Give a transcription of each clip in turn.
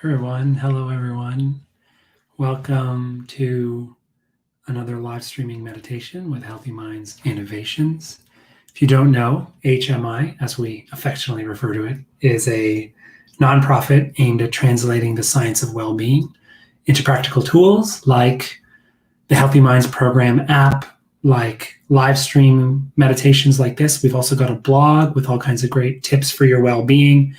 Hello, everyone. Welcome to another live streaming meditation with Healthy Minds Innovations. If you don't know, HMI, as we affectionately refer to it, is a nonprofit aimed at translating the science of well-being into practical tools like the Healthy Minds program app, like live stream meditations like this. We've also got a blog with all kinds of great tips for your well-being.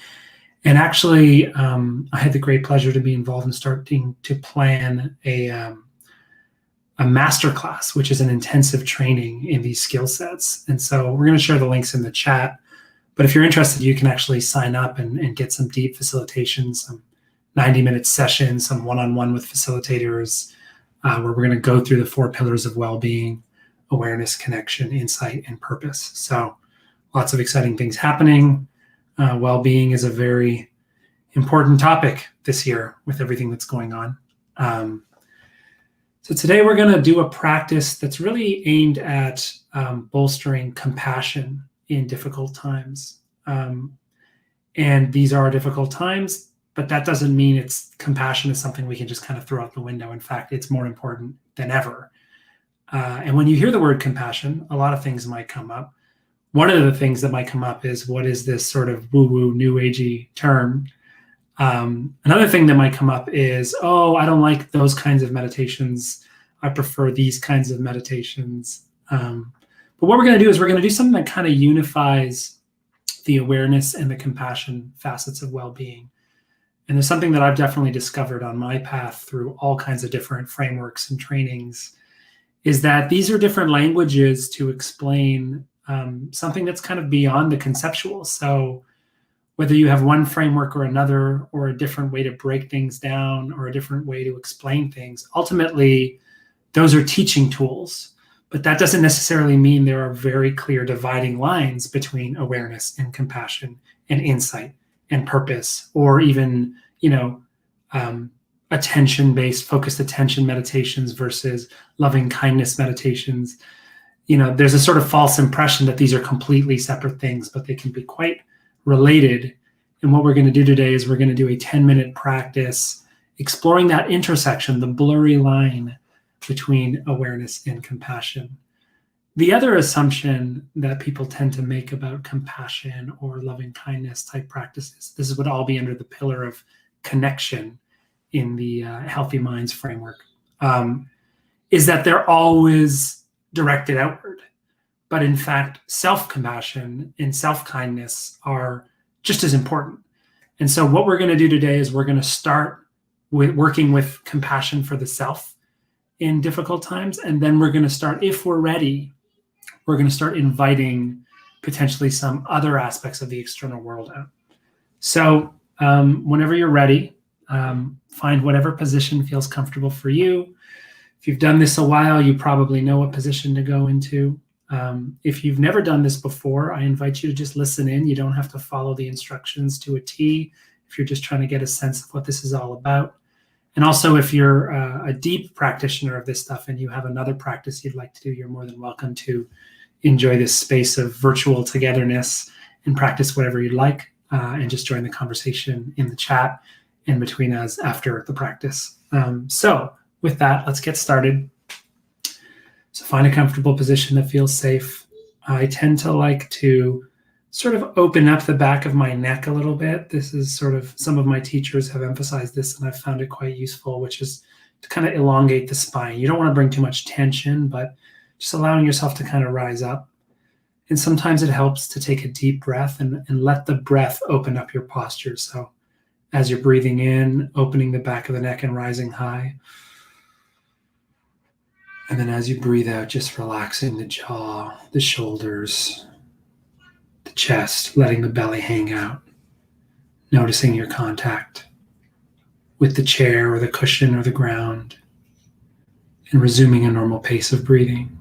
And actually, I had the great pleasure to be involved in starting to plan a masterclass, which is an intensive training in these skill sets. And so we're going to share the links in the chat. But if you're interested, you can actually sign up and get some deep facilitation, some 90-minute sessions, some one-on-one with facilitators, where we're going to go through the 4 pillars of well-being: awareness, connection, insight, and purpose. So lots of exciting things happening. Well-being is a very important topic this year with everything that's going on. So today we're going to do a practice that's really aimed at bolstering compassion in difficult times. And these are difficult times, but that doesn't mean compassion is something we can just kind of throw out the window. In fact, it's more important than ever. And when you hear the word compassion, a lot of things might come up. One of the things that might come up is, what is this sort of woo-woo, new agey term? Another thing that might come up is, I don't like those kinds of meditations. I prefer these kinds of meditations. But what we're going to do is we're going to do something that kind of unifies the awareness and the compassion facets of well-being. And there's something that I've definitely discovered on my path through all kinds of different frameworks and trainings, is that these are different languages to explain something that's kind of beyond the conceptual. So whether you have one framework or another, or a different way to break things down, or a different way to explain things, ultimately, those are teaching tools. But that doesn't necessarily mean there are very clear dividing lines between awareness and compassion and insight and purpose, or even, attention-based, focused attention meditations versus loving kindness meditations. There's a sort of false impression that these are completely separate things, but they can be quite related. And what we're going to do today is we're going to do a 10-minute practice exploring that intersection, the blurry line between awareness and compassion. The other assumption that people tend to make about compassion or loving kindness type practices, this would all be under the pillar of connection in the Healthy Minds framework, is that they're always directed outward. But in fact, self-compassion and self-kindness are just as important. And so what we're going to do today is we're going to start with working with compassion for the self in difficult times. And then we're going to start, if we're ready, we're going to start inviting potentially some other aspects of the external world out. So whenever you're ready, find whatever position feels comfortable for you. If you've done this a while, you probably know what position to go into. If you've never done this before, I invite you to just listen in. You don't have to follow the instructions to a T if you're just trying to get a sense of what this is all about. And also, if you're a deep practitioner of this stuff and you have another practice you'd like to do, you're more than welcome to enjoy this space of virtual togetherness and practice whatever you'd like, and just join the conversation in the chat in between us after the practice. So with that, let's get started. So find a comfortable position that feels safe. I tend to like to sort of open up the back of my neck a little bit. This is sort of, some of my teachers have emphasized this, and I've found it quite useful, which is to kind of elongate the spine. You don't want to bring too much tension, but just allowing yourself to kind of rise up. And sometimes it helps to take a deep breath and let the breath open up your posture. So as you're breathing in, opening the back of the neck and rising high. And then as you breathe out, just relaxing the jaw, the shoulders, the chest, letting the belly hang out, noticing your contact with the chair or the cushion or the ground, and resuming a normal pace of breathing.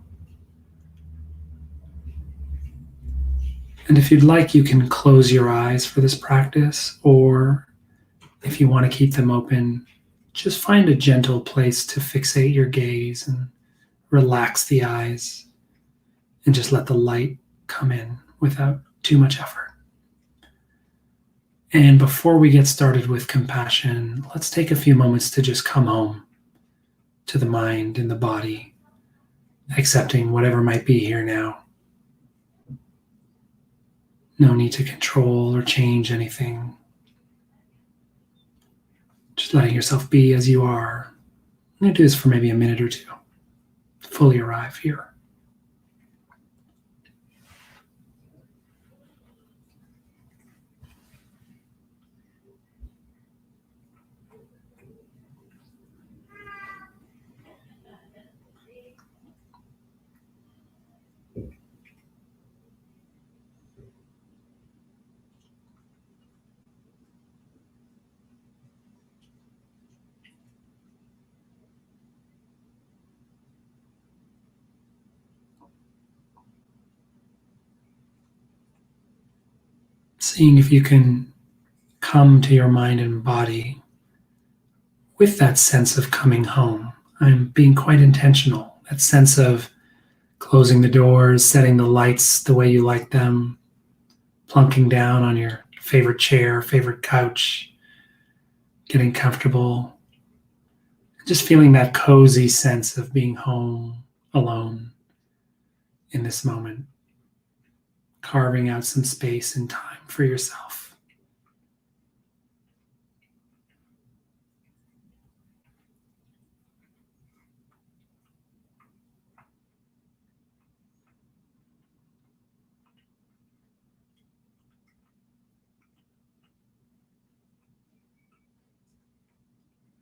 And if you'd like, you can close your eyes for this practice, or if you want to keep them open, just find a gentle place to fixate your gaze and relax the eyes and just let the light come in without too much effort. And before we get started with compassion, let's take a few moments to just come home to the mind and the body, accepting whatever might be here now. No need to control or change anything. Just letting yourself be as you are. I'm going to do this for maybe a minute or two to fully arrive here. Seeing if you can come to your mind and body with that sense of coming home. I'm being quite intentional. That sense of closing the doors, setting the lights the way you like them, plunking down on your favorite chair, favorite couch, getting comfortable, just feeling that cozy sense of being home alone in this moment, carving out some space and time for yourself.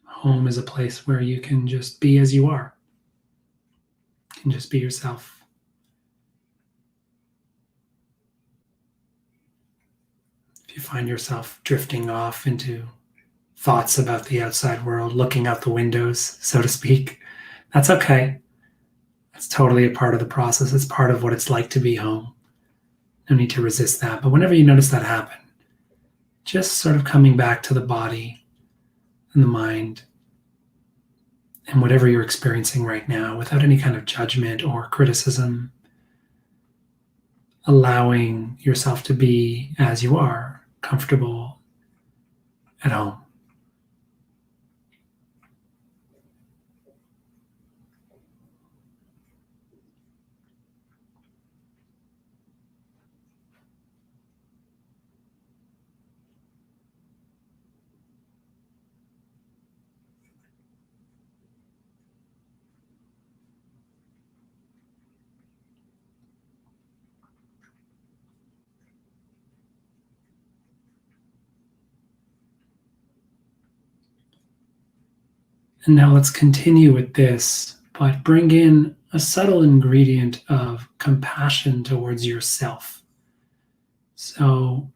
Home is a place where you can just be as you are, you can just be yourself. If you find yourself drifting off into thoughts about the outside world, looking out the windows, so to speak, that's okay. That's totally a part of the process. It's part of what it's like to be home. No need to resist that. But whenever you notice that happen, just sort of coming back to the body and the mind and whatever you're experiencing right now without any kind of judgment or criticism, allowing yourself to be as you are, comfortable at home. And now let's continue with this, but bring in a subtle ingredient of compassion towards yourself. So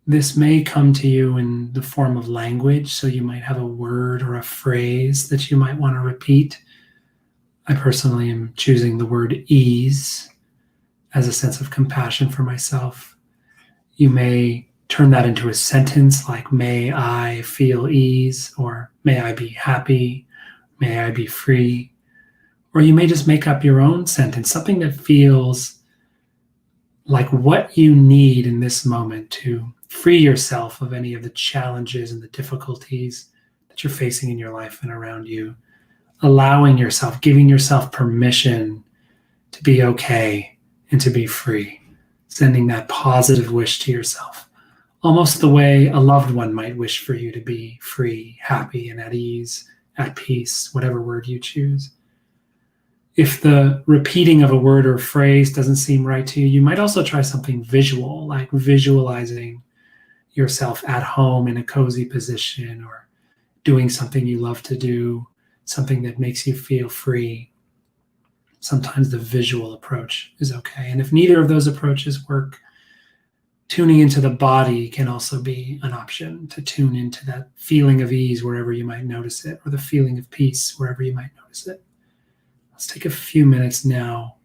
this may come to you in the form of language. So you might have a word or a phrase that you might want to repeat. I personally am choosing the word ease as a sense of compassion for myself. You may turn that into a sentence like, may I feel ease, or may I be happy, may I be free. Or you may just make up your own sentence, something that feels like what you need in this moment to free yourself of any of the challenges and the difficulties that you're facing in your life and around you. Allowing yourself, giving yourself permission to be okay and to be free. Sending that positive wish to yourself. Almost the way a loved one might wish for you to be free, happy, and at ease, at peace, whatever word you choose. If the repeating of a word or phrase doesn't seem right to you, you might also try something visual, like visualizing yourself at home in a cozy position or doing something you love to do, something that makes you feel free. Sometimes the visual approach is okay. And if neither of those approaches work, tuning into the body can also be an option, to tune into that feeling of ease wherever you might notice it, or the feeling of peace wherever you might notice it. Let's take a few minutes now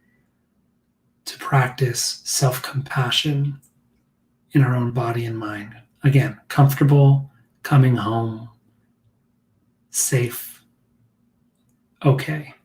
to practice self-compassion in our own body and mind. Again, comfortable, coming home, safe, okay.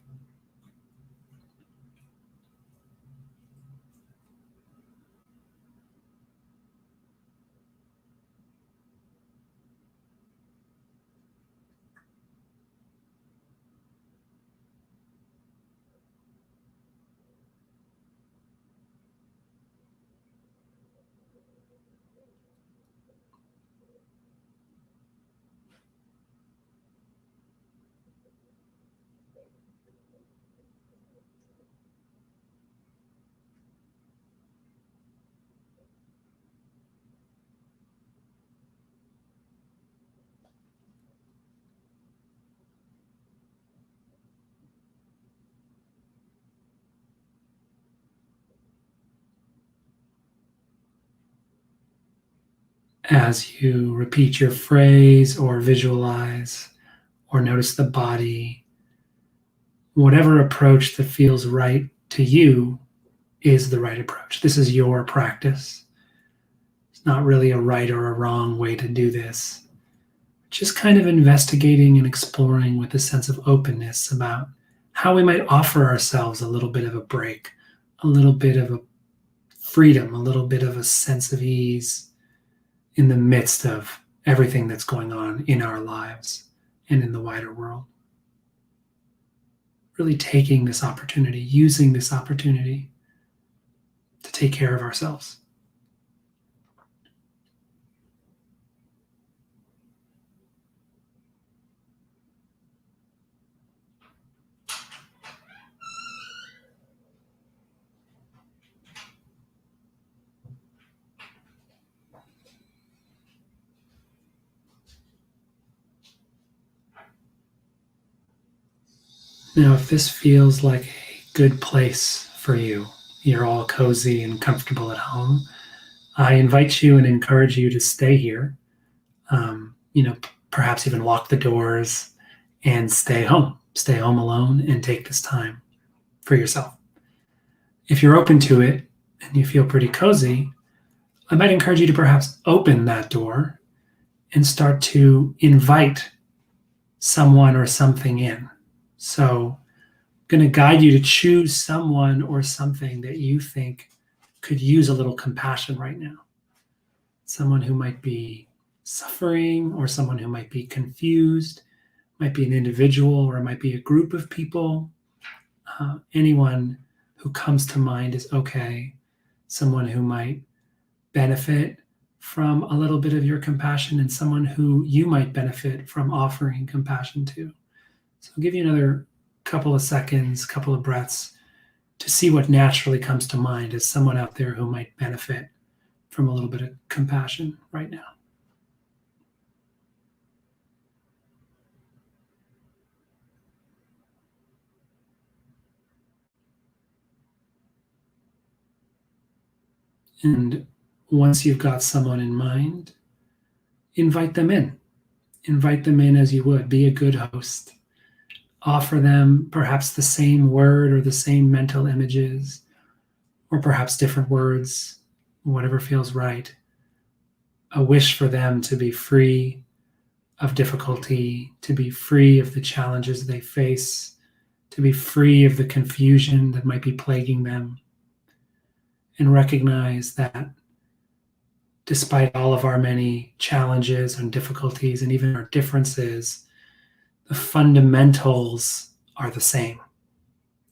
As you repeat your phrase or visualize or notice the body, whatever approach that feels right to you is the right approach. This is your practice. It's not really a right or a wrong way to do this. Just kind of investigating and exploring with a sense of openness about how we might offer ourselves a little bit of a break, a little bit of a freedom, a little bit of a sense of ease in the midst of everything that's going on in our lives and in the wider world. Really taking this opportunity, using this opportunity to take care of ourselves. Now, if this feels like a good place for you, you're all cozy and comfortable at home, I invite you and encourage you to stay here. Perhaps even lock the doors and stay home. Stay home alone and take this time for yourself. If you're open to it and you feel pretty cozy, I might encourage you to perhaps open that door and start to invite someone or something in. So, I'm going to guide you to choose someone or something that you think could use a little compassion right now. Someone who might be suffering, or someone who might be confused, might be an individual, or it might be a group of people. Anyone who comes to mind is okay. Someone who might benefit from a little bit of your compassion, and someone who you might benefit from offering compassion to. So I'll give you another couple of seconds, couple of breaths to see what naturally comes to mind as someone out there who might benefit from a little bit of compassion right now. And once you've got someone in mind, invite them in. Invite them in as you would. Be a good host. Offer them perhaps the same word or the same mental images, or perhaps different words, whatever feels right. A wish for them to be free of difficulty, to be free of the challenges they face, to be free of the confusion that might be plaguing them, and recognize that despite all of our many challenges and difficulties and even our differences, the fundamentals are the same.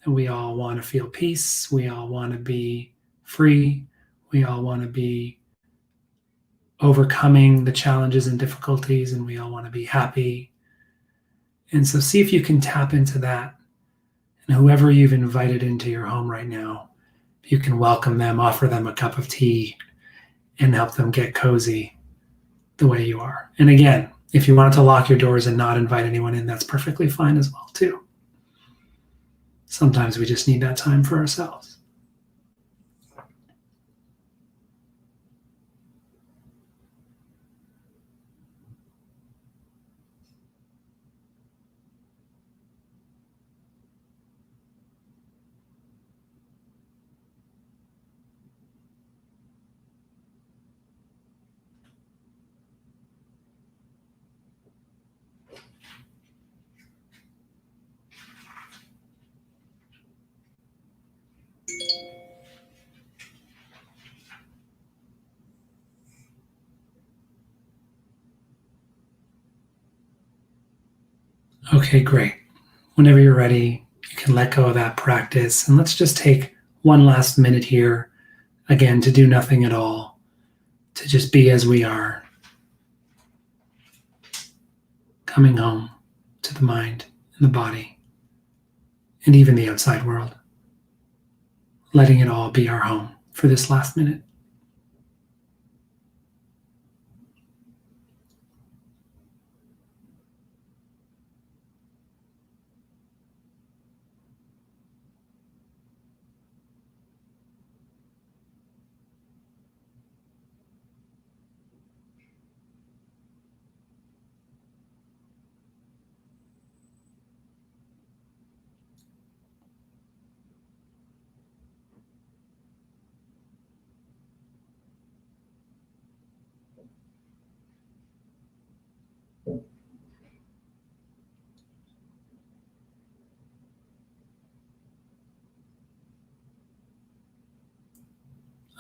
And we all want to feel peace. We all want to be free. We all want to be overcoming the challenges and difficulties, and we all want to be happy. And so see if you can tap into that. And whoever you've invited into your home right now, you can welcome them, offer them a cup of tea, and help them get cozy the way you are. And again, if you wanted to lock your doors and not invite anyone in, that's perfectly fine as well, too. Sometimes we just need that time for ourselves. Okay, great. Whenever you're ready, you can let go of that practice. And let's just take one last minute here, again, to do nothing at all, to just be as we are, coming home to the mind and the body, and even the outside world, letting it all be our home for this last minute.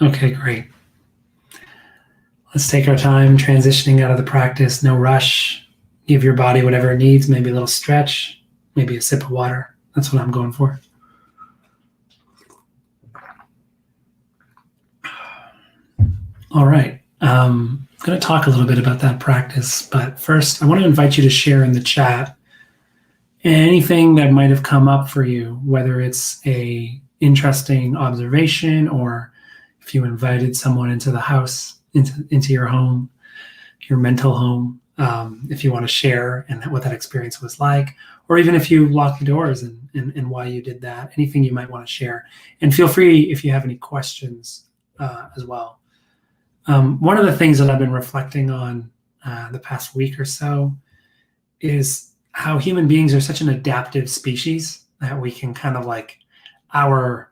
Okay, great. Let's take our time transitioning out of the practice. No rush. Give your body whatever it needs, maybe a little stretch, maybe a sip of water. That's what I'm going for. All right. I'm going to talk a little bit about that practice, but first, I want to invite you to share in the chat anything that might have come up for you, whether it's a interesting observation or if you invited someone into the house, into your home, your mental home, if you want to share and what that experience was like, or even if you locked the doors and why you did that, anything you might want to share. And feel free if you have any questions as well. One of the things that I've been reflecting on the past week or so is how human beings are such an adaptive species that we can kind of like our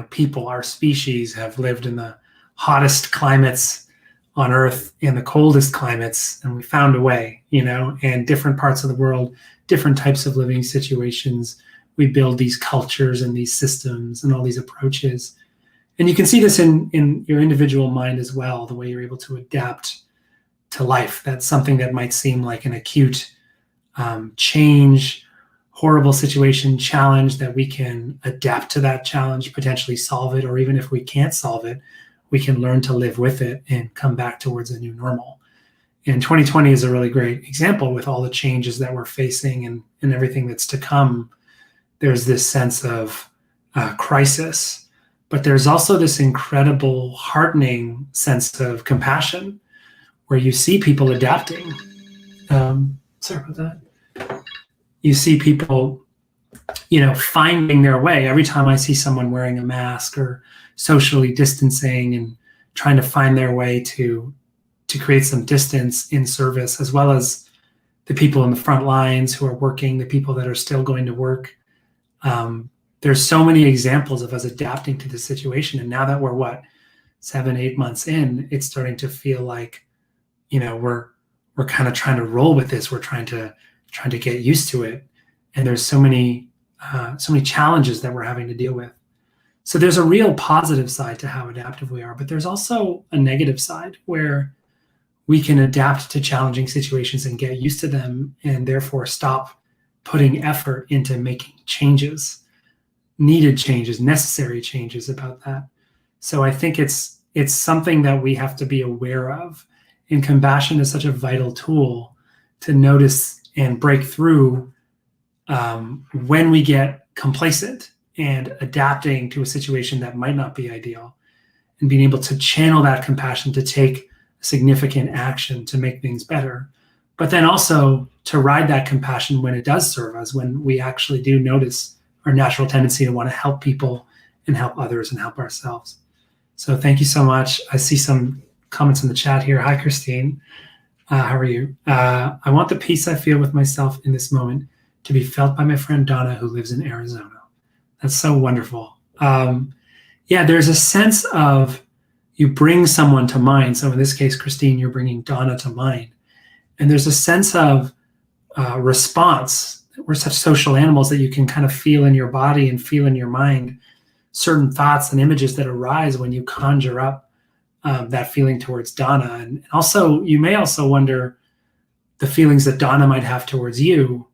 people, our species have lived in the hottest climates on Earth and the coldest climates, and we found a way, and different parts of the world, different types of living situations. We build these cultures and these systems and all these approaches. And you can see this in your individual mind as well, the way you're able to adapt to life. That's something that might seem like an acute change, horrible situation, challenge, that we can adapt to that challenge, potentially solve it, or even if we can't solve it, we can learn to live with it and come back towards a new normal. And 2020 is a really great example with all the changes that we're facing and everything that's to come. There's this sense of crisis, but there's also this incredible heartening sense of compassion where you see people adapting. Sorry about that. You see people, finding their way. Every time I see someone wearing a mask or socially distancing and trying to find their way to create some distance in service, as well as the people in the front lines who are working, the people that are still going to work. There's so many examples of us adapting to the situation. And now that we're 7-8 months in, it's starting to feel like, we're kind of trying to roll with this. We're trying to get used to it. And there's so many challenges that we're having to deal with. So there's a real positive side to how adaptive we are, but there's also a negative side where we can adapt to challenging situations and get used to them, and therefore stop putting effort into making changes, needed changes, necessary changes about that. So I think it's something that we have to be aware of. And compassion is such a vital tool to notice and break through when we get complacent and adapting to a situation that might not be ideal, and being able to channel that compassion to take significant action to make things better, but then also to ride that compassion when it does serve us, when we actually do notice our natural tendency to want to help people and help others and help ourselves. So thank you so much. I see some comments in the chat here. Hi, Christine. How are you? I want the peace I feel with myself in this moment to be felt by my friend Donna, who lives in Arizona. That's so wonderful. There's a sense of you bring someone to mind. So in this case, Christine, you're bringing Donna to mind. And there's a sense of response. We're such social animals that you can kind of feel in your body and feel in your mind certain thoughts and images that arise when you conjure up that feeling towards Donna. And also, you may also wonder the feelings that Donna might have towards you,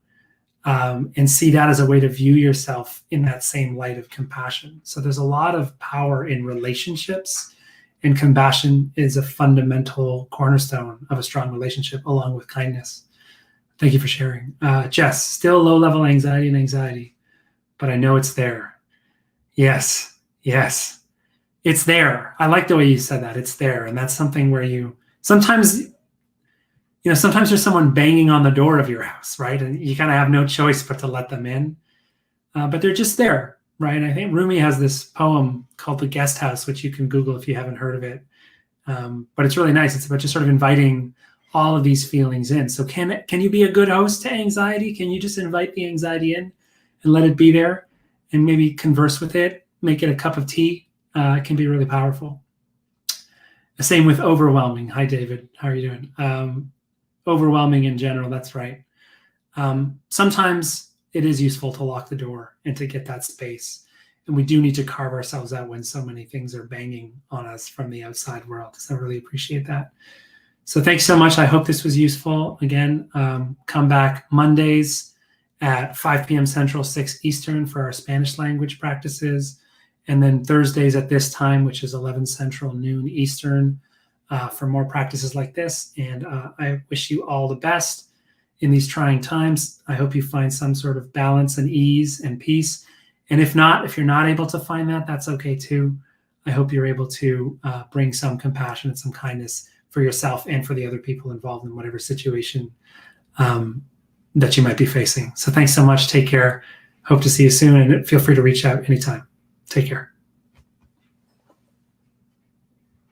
and see that as a way to view yourself in that same light of compassion. So there's a lot of power in relationships, and compassion is a fundamental cornerstone of a strong relationship, along with kindness. Thank you for sharing. Jess, still low-level anxiety, but I know it's there. Yes, it's there. I like the way you said that. It's there. And that's something where sometimes there's someone banging on the door of your house, right? And you kind of have no choice but to let them in. But they're just there, right? I think Rumi has this poem called The Guest House, which you can Google if you haven't heard of it. But it's really nice. It's about just sort of inviting all of these feelings in. So can you be a good host to anxiety? Can you just invite the anxiety in and let it be there and maybe converse with it, make it a cup of tea? It can be really powerful. The same with overwhelming. Hi, David. How are you doing? Overwhelming in general, that's right. Sometimes it is useful to lock the door and to get that space. And we do need to carve ourselves out when so many things are banging on us from the outside world. So I really appreciate that. So thanks so much. I hope this was useful. Again, come back Mondays at 5 p.m. Central, 6 Eastern for our Spanish language practices. And then Thursdays at this time, which is 11 Central, noon Eastern, for more practices like this. And I wish you all the best in these trying times. I hope you find some sort of balance and ease and peace. And if not, if you're not able to find that, that's okay too. I hope you're able to bring some compassion and some kindness for yourself and for the other people involved in whatever situation that you might be facing. So thanks so much. Take care. Hope to see you soon, and feel free to reach out anytime. Take care.